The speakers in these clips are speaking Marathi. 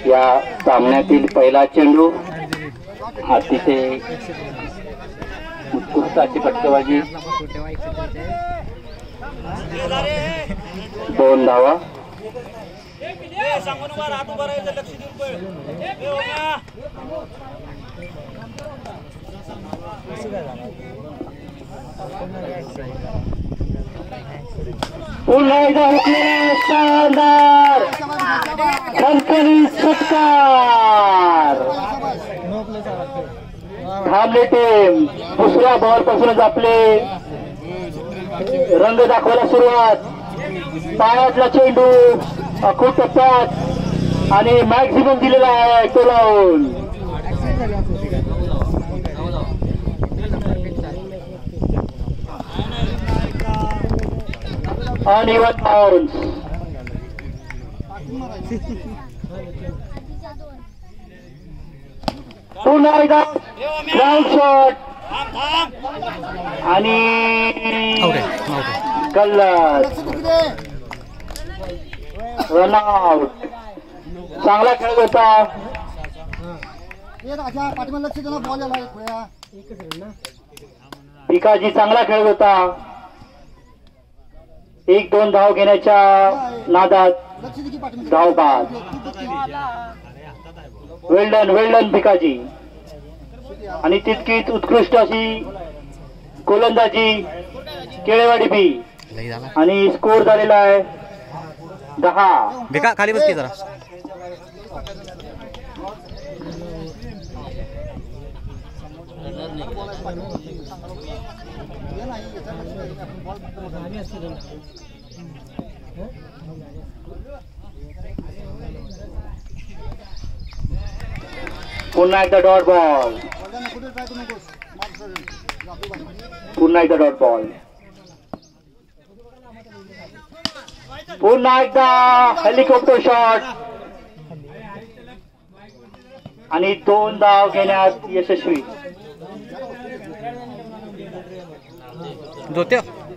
या सामन्यातील पहिला चेंडू अतिशय उत्कृष्ट अशी फटकेबाजी, 2 धावा. पुन्हा एकदा हुकलेला शानदार खणखणीत षटकार. थांबले टीम. दुसऱ्या बॉल पासूनच आपले रंग दाखवायला सुरुवात. पायातला चेंडू खूप टप्प्यात आणि मॅक्झिमम दिलेला आहे तो लावून. Uneven bounce. पुन्हा एकदा ग्राउंड शॉट आणि कल्लर. रनआउट. चांगला खेळ होता. भिकाजी चांगला खेळ होता. 1-2 धाव घेण्याच्या नादात धाव बाद. वेल्डन भिकाजी. आणि तितकीच उत्कृष्ट अशी गोलंदाजी केळेवाडी बी. आणि स्कोर झालेला आहे 10. भिका खाली बस की जरा. पुन्हा एकदा डॉट बॉल. पुन्हा एकदा डॉट बॉल. पुन्हा एकदा हेलिकॉप्टर शॉट आणि 2 धाव घेण्यात यशस्वी.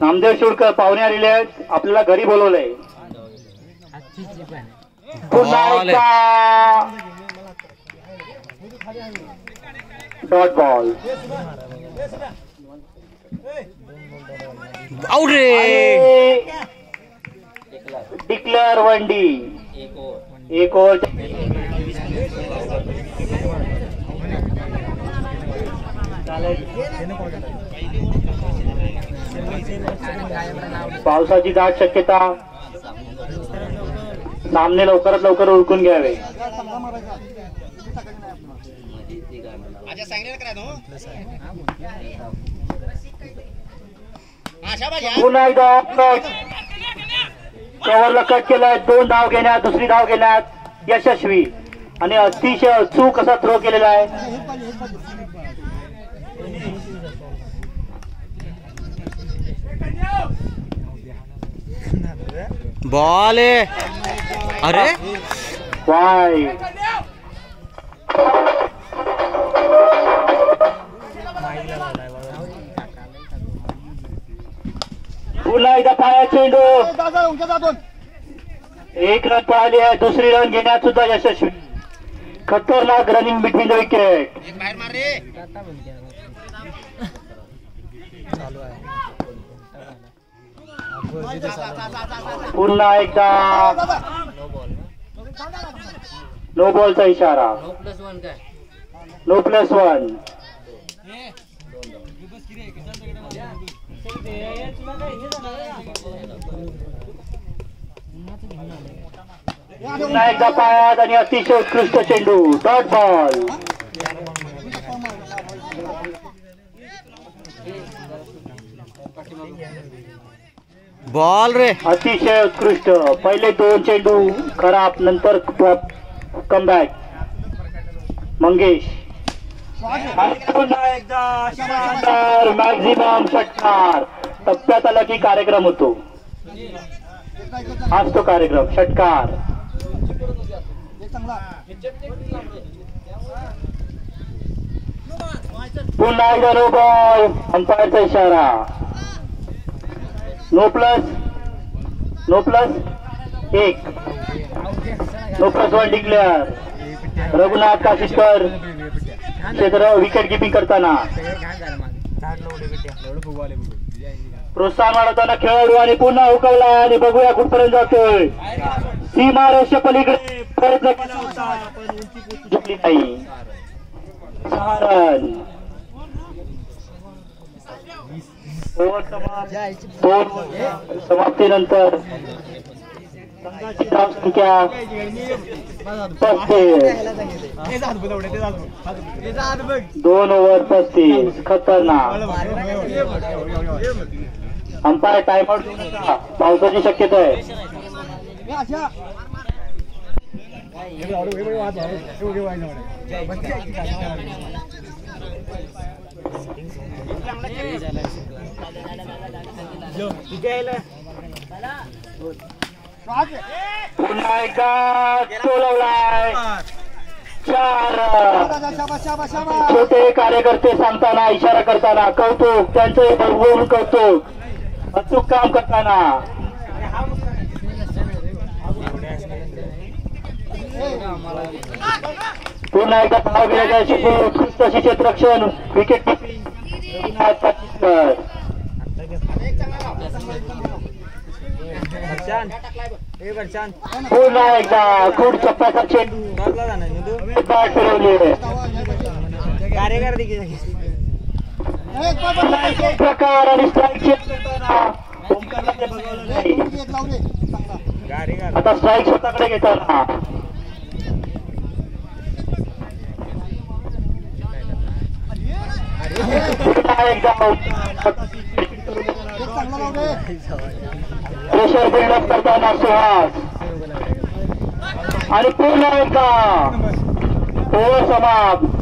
नामदेव शिवडकर पाहुणे आलेले आहेत. आपल्याला घरी बोलवलंय. पुन्हा एकदा डॉट बॉल. आउट रे. Declare 1D. 1 ओव्हर. पावसाची दाट शक्यता. सामने लवकरात लवकर उरकून घ्यावे. पुन्हा एकदा कव्हरला कट केलाय. 2 धाव घेण्यात, दुसरी धाव घेण्यात यशस्वी. आणि अतिशय अचूक असा थ्रो केलेला आहे. बॉल आहे. अरे वाय. पुन्हा एकदा पाया चेंडू. 1 रन पळाली आहे. दुसरी रन घेण्यात सुद्धा यशस्वी. खतरनाक रनिंग बिटवीन द विकेट. पुन्हा एकदा नो बॉलचा इशारा. No plus one. पुन्हा एकदा पायात आणि अतिशय उत्कृष्ट चेंडू. Dot ball. बॉल रे. अतिशय उत्कृष्ट. पहिले 2 चेंडू खराब, नंतर कमबॅक. मंगेश. पुन्हा एकदा शानदार मॅक्झिमम षटकार. टप्प्यात आला की कार्यक्रम होतो. हाच तो कार्यक्रम. षटकार. पुन्हा एकदा नो बॉल. अंपायरचा इशारा. No plus no plus 1 no plus 1 declare. Raghunath Kashiskar क्षेत्र विकेट किपिंग करताना. प्रोत्साहन वाढवताना खेळाडू आणि पुन्हा हुकवला आणि बघूया कुठपर्यंत जातोय. सीमारेषे पलीकडे प्रयत्न केला होता पण उंची पोहोचली नाही. 6 रन. ओव्हर समाप्तीनंतर संघाची धावसंख्या 35. 2 ओव्हर 35. खतरनाक. अंपायर टाइमआउट पावसाची शक्यता आहे. पुन्हा एकदा टोलवलाय. 4 छोटे कार्यकर्ते सांगताना इशारा करताना कौतुक. त्यांचं भरभरून कौतुक. अचूक काम करताना. पुन्हा एकदा धाव घेण्याची तशी क्षेत्ररक्षण विकेट किपिंग. पुन्हा एकदा खूप चप्पाचा चेंडू बॅट फिरवली. प्रकार आणि स्ट्राईक आता स्ट्राईक स्वतःकडे घेताना. प्रेशर बिल्डअप करताना सुहास आणि पुन्हा एकदा ओव्हर समाप्त.